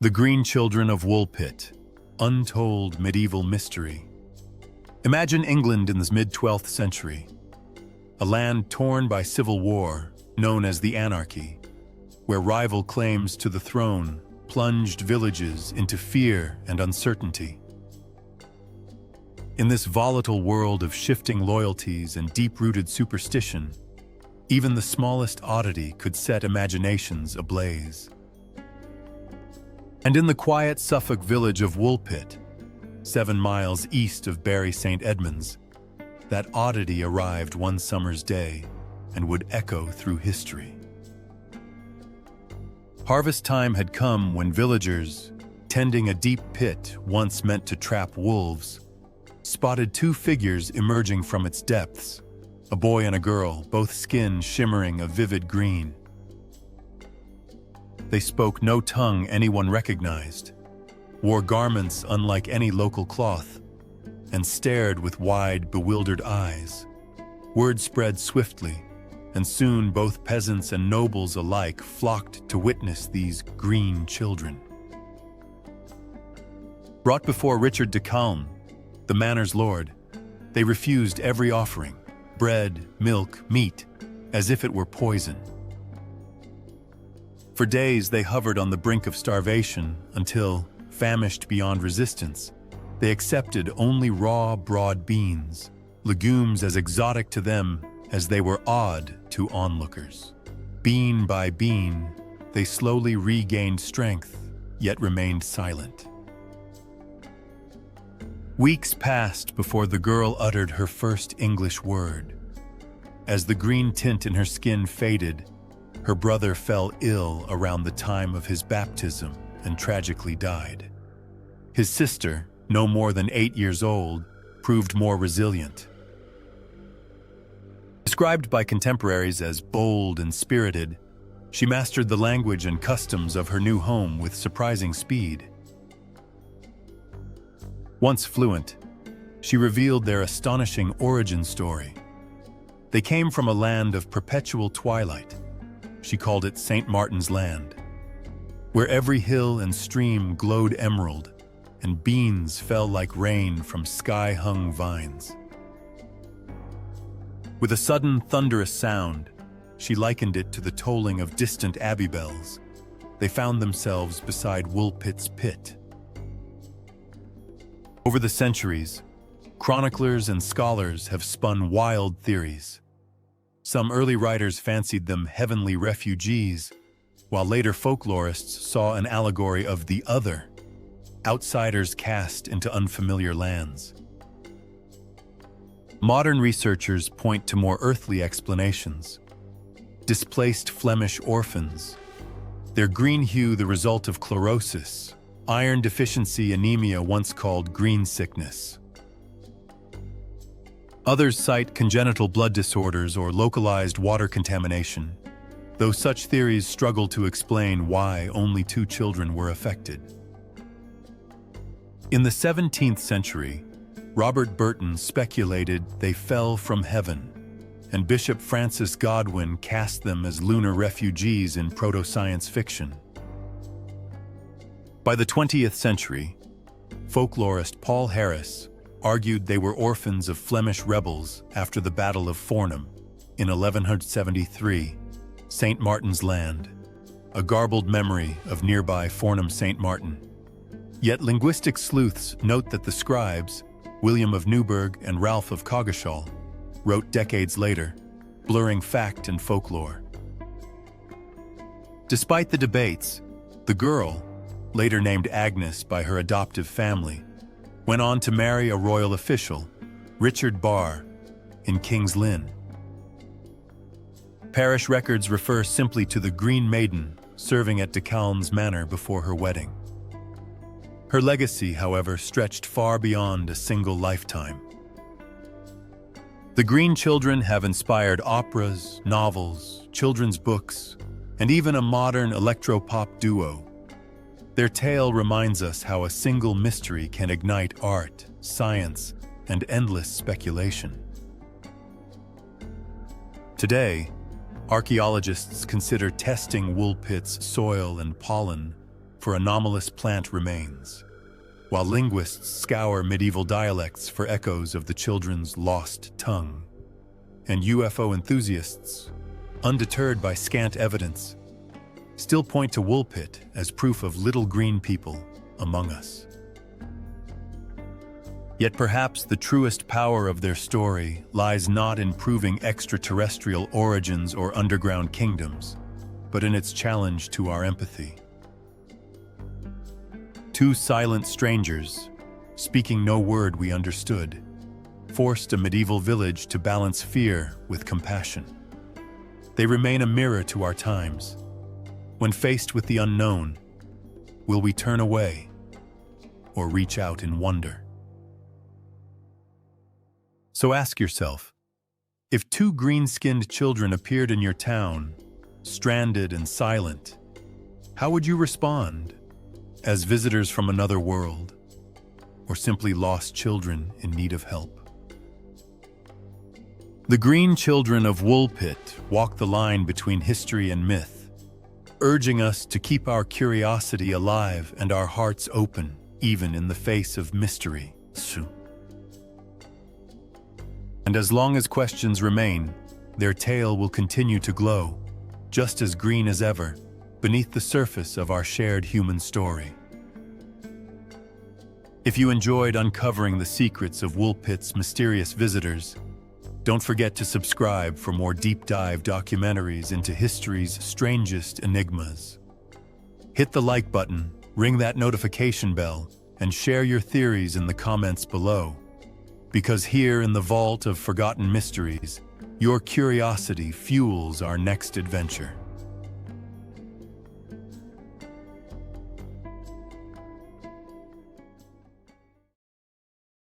The Green Children of Woolpit, untold medieval mystery. Imagine England in the mid-12th century, a land torn by civil war known as the Anarchy, where rival claims to the throne plunged villages into fear and uncertainty. In this volatile world of shifting loyalties and deep-rooted superstition, even the smallest oddity could set imaginations ablaze. And in the quiet Suffolk village of Woolpit, 7 miles east of Bury St. Edmunds, that oddity arrived one summer's day and would echo through history. Harvest time had come when villagers, tending a deep pit once meant to trap wolves, spotted 2 figures emerging from its depths, a boy and a girl, both skin shimmering a vivid green. They spoke no tongue anyone recognized, wore garments unlike any local cloth, and stared with wide, bewildered eyes. Word spread swiftly, and soon both peasants and nobles alike flocked to witness these green children. Brought before Richard de Calne, the manor's lord, they refused every offering, bread, milk, meat, as if it were poison. For days they hovered on the brink of starvation until, famished beyond resistance, they accepted only raw, broad beans, legumes as exotic to them as they were odd to onlookers. Bean by bean, they slowly regained strength, yet remained silent. Weeks passed before the girl uttered her first English word. As the green tint in her skin faded, her brother fell ill around the time of his baptism and tragically died. His sister, no more than 8 years old, proved more resilient. Described by contemporaries as bold and spirited, she mastered the language and customs of her new home with surprising speed. Once fluent, she revealed their astonishing origin story. They came from a land of perpetual twilight. She called it St. Martin's Land, where every hill and stream glowed emerald, and beans fell like rain from sky-hung vines. With a sudden thunderous sound, she likened it to the tolling of distant abbey bells. They found themselves beside Woolpit's pit. Over the centuries, chroniclers and scholars have spun wild theories. Some early writers fancied them heavenly refugees, while later folklorists saw an allegory of the other, outsiders cast into unfamiliar lands. Modern researchers point to more earthly explanations. Displaced Flemish orphans, their green hue the result of chlorosis, iron deficiency anemia once called green sickness. Others cite congenital blood disorders or localized water contamination, though such theories struggle to explain why only 2 children were affected. In the 17th century, Robert Burton speculated they fell from heaven, and Bishop Francis Godwin cast them as lunar refugees in proto-science fiction. By the 20th century, folklorist Paul Harris argued they were orphans of Flemish rebels after the Battle of Fornham in 1173, St. Martin's Land, a garbled memory of nearby Fornham St. Martin. Yet linguistic sleuths note that the scribes, William of Newburgh and Ralph of Coggeshall, wrote decades later, blurring fact and folklore. Despite the debates, the girl, later named Agnes by her adoptive family, went on to marry a royal official, Richard Barr, in King's Lynn. Parish records refer simply to the Green Maiden serving at de Calne's manor before her wedding. Her legacy, however, stretched far beyond a single lifetime. The Green Children have inspired operas, novels, children's books, and even a modern electro-pop duo. Their tale reminds us how a single mystery can ignite art, science, and endless speculation. Today, archaeologists consider testing Woolpit's soil and pollen for anomalous plant remains, while linguists scour medieval dialects for echoes of the children's lost tongue. And UFO enthusiasts, undeterred by scant evidence, still point to Woolpit as proof of little green people among us. Yet perhaps the truest power of their story lies not in proving extraterrestrial origins or underground kingdoms, but in its challenge to our empathy. Two silent strangers, speaking no word we understood, forced a medieval village to balance fear with compassion. They remain a mirror to our times. When faced with the unknown, will we turn away or reach out in wonder? So ask yourself, if two green-skinned children appeared in your town, stranded and silent, how would you respond? As visitors from another world, or simply lost children in need of help? The Green Children of Woolpit walk the line between history and myth, urging us to keep our curiosity alive and our hearts open, even in the face of mystery. And as long as questions remain, their tale will continue to glow, just as green as ever, beneath the surface of our shared human story. If you enjoyed uncovering the secrets of Woolpit's mysterious visitors, don't forget to subscribe for more deep-dive documentaries into history's strangest enigmas. Hit the like button, ring that notification bell, and share your theories in the comments below. Because here in the vault of forgotten mysteries, your curiosity fuels our next adventure.